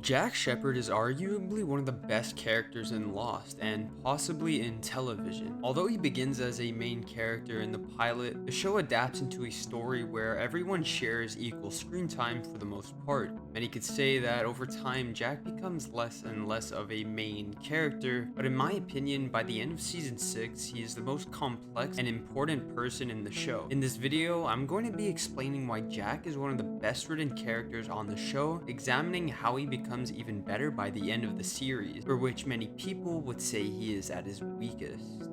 Jack Shephard is arguably one of the best characters in Lost and possibly in television. Although he begins as a main character in the pilot, the show adapts into a story where everyone shares equal screen time for the most part. Many could say that over time Jack becomes less and less of a main character, but in my opinion by the end of season 6 he is the most complex and important person in the show. In this video I'm going to be explaining why Jack is one of the best written characters on the show, examining how he becomes even better by the end of the series, for which many people would say he is at his weakest.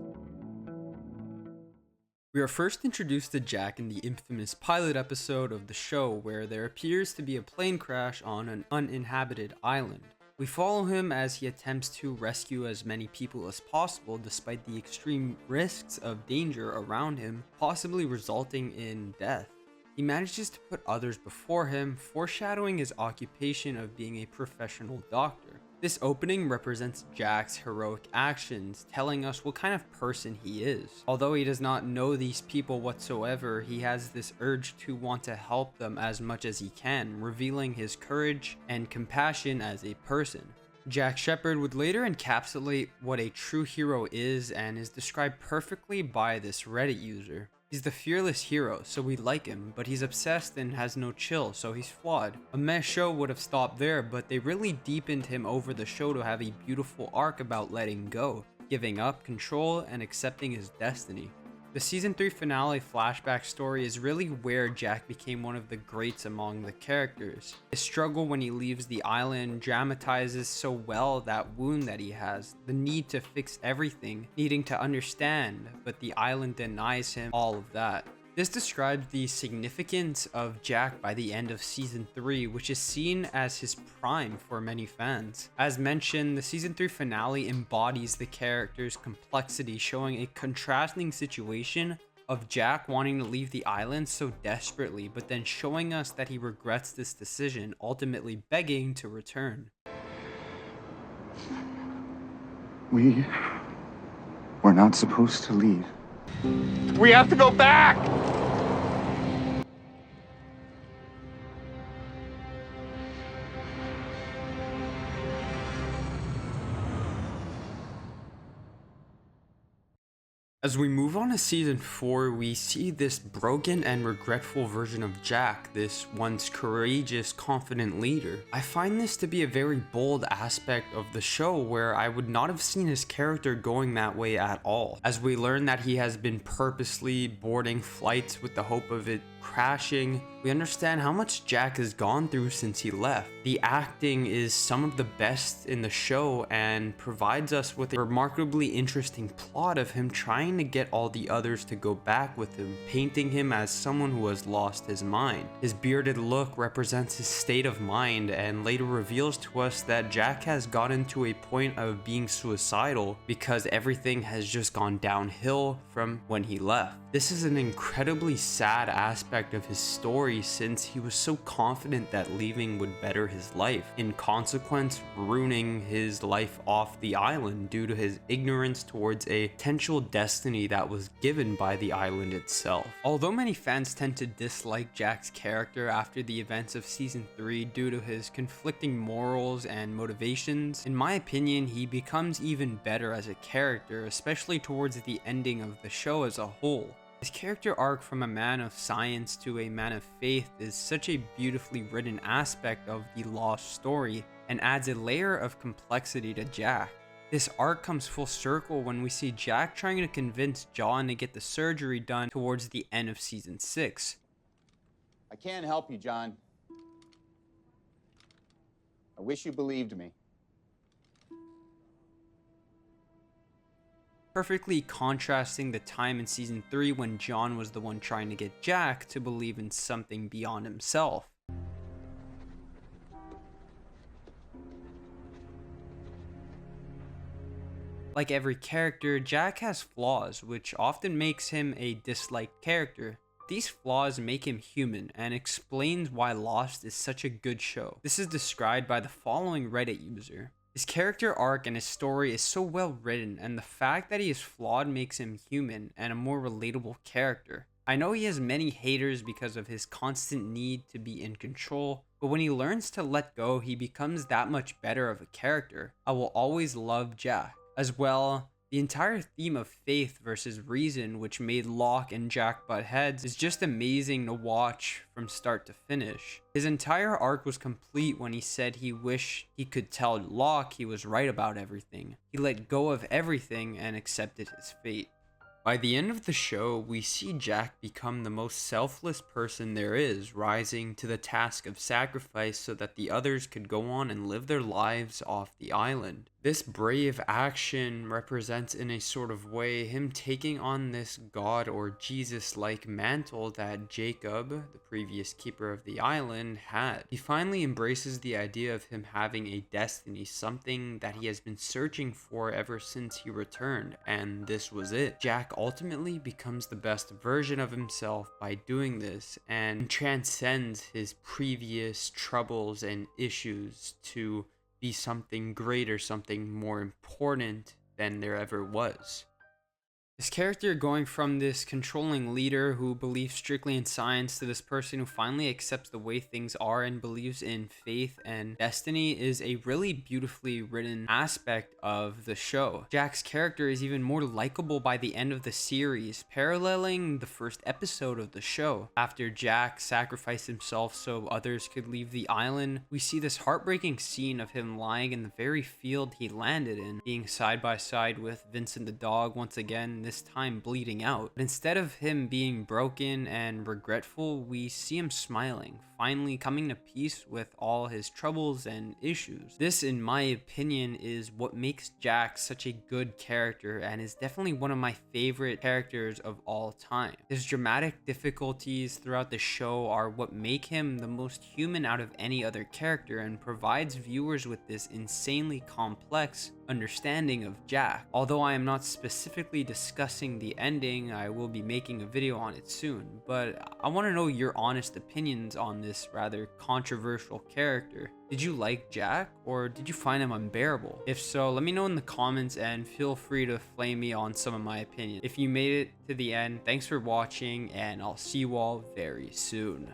We are first introduced to Jack in the infamous pilot episode of the show where there appears to be a plane crash on an uninhabited island. We follow him as he attempts to rescue as many people as possible despite the extreme risks of danger around him, possibly resulting in death. He manages to put others before him, foreshadowing his occupation of being a professional doctor. This opening represents Jack's heroic actions, telling us what kind of person he is. Although he does not know these people whatsoever, he has this urge to want to help them as much as he can, revealing his courage and compassion as a person. Jack Shephard would later encapsulate what a true hero is and is described perfectly by this Reddit user. He's the fearless hero, so we like him, but he's obsessed and has no chill, so he's flawed. A meh show would have stopped there, but they really deepened him over the show to have a beautiful arc about letting go, giving up control, and accepting his destiny. The season 3 finale flashback story is really where Jack became one of the greats among the characters. His struggle when he leaves the island dramatizes so well that wound that he has, the need to fix everything, needing to understand, but the island denies him all of that. This describes the significance of Jack by the end of season 3, which is seen as his prime for many fans. As mentioned, the season 3 finale embodies the character's complexity, showing a contrasting situation of Jack wanting to leave the island so desperately, but then showing us that he regrets this decision, ultimately begging to return. We were not supposed to leave. We have to go back! As we move on to season 4, we see this broken and regretful version of Jack, this once courageous, confident leader. I find this to be a very bold aspect of the show where I would not have seen his character going that way at all, as we learn that he has been purposely boarding flights with the hope of it crashing. We understand how much Jack has gone through since he left. The acting is some of the best in the show and provides us with a remarkably interesting plot of him trying to get all the others to go back with him, painting him as someone who has lost his mind. His bearded look represents his state of mind and later reveals to us that Jack has gotten to a point of being suicidal because everything has just gone downhill from when he left. This is an incredibly sad aspect of his story since he was so confident that leaving would better his life, in consequence ruining his life off the island due to his ignorance towards a potential destiny that was given by the island itself. Although many fans tend to dislike Jack's character after the events of season 3 due to his conflicting morals and motivations, in my opinion he becomes even better as a character, especially towards the ending of the show as a whole. His character arc from a man of science to a man of faith is such a beautifully written aspect of the Lost story and adds a layer of complexity to Jack. This arc comes full circle when we see Jack trying to convince John to get the surgery done towards the end of season 6. I can't help you, John. I wish you believed me. Perfectly contrasting the time in season 3 when John was the one trying to get Jack to believe in something beyond himself. Like every character, Jack has flaws, which often makes him a disliked character. These flaws make him human and explains why Lost is such a good show. This is described by the following Reddit user. His character arc and his story is so well written, and the fact that he is flawed makes him human and a more relatable character. I know he has many haters because of his constant need to be in control, but when he learns to let go, he becomes that much better of a character. I will always love Jack. As well, the entire theme of faith versus reason, which made Locke and Jack butt heads, is just amazing to watch from start to finish. His entire arc was complete when he said he wished he could tell Locke he was right about everything. He let go of everything and accepted his fate. By the end of the show, we see Jack become the most selfless person there is, rising to the task of sacrifice so that the others could go on and live their lives off the island. This brave action represents in a sort of way him taking on this God or Jesus-like mantle that Jacob, the previous keeper of the island, had. He finally embraces the idea of him having a destiny, something that he has been searching for ever since he returned, and this was it. Jack ultimately becomes the best version of himself by doing this and transcends his previous troubles and issues to be something greater, something more important than there ever was. This character going from this controlling leader who believes strictly in science to this person who finally accepts the way things are and believes in faith and destiny is a really beautifully written aspect of the show. Jack's character is even more likable by the end of the series, paralleling the first episode of the show. After Jack sacrificed himself so others could leave the island, we see this heartbreaking scene of him lying in the very field he landed in, being side by side with Vincent the dog once again, this time bleeding out. But instead of him being broken and regretful, we see him smiling, finally coming to peace with all his troubles and issues. This, in my opinion, is what makes Jack such a good character and is definitely one of my favorite characters of all time. His dramatic difficulties throughout the show are what make him the most human out of any other character and provides viewers with this insanely complex understanding of Jack. Although I am not specifically discussing the ending, I will be making a video on it soon, but I want to know your honest opinions on this rather controversial character. Did you like Jack, or did you find him unbearable? If so, let me know in the comments and feel free to flame me on some of my opinions. If you made it to the end, thanks for watching, and I'll see you all very soon.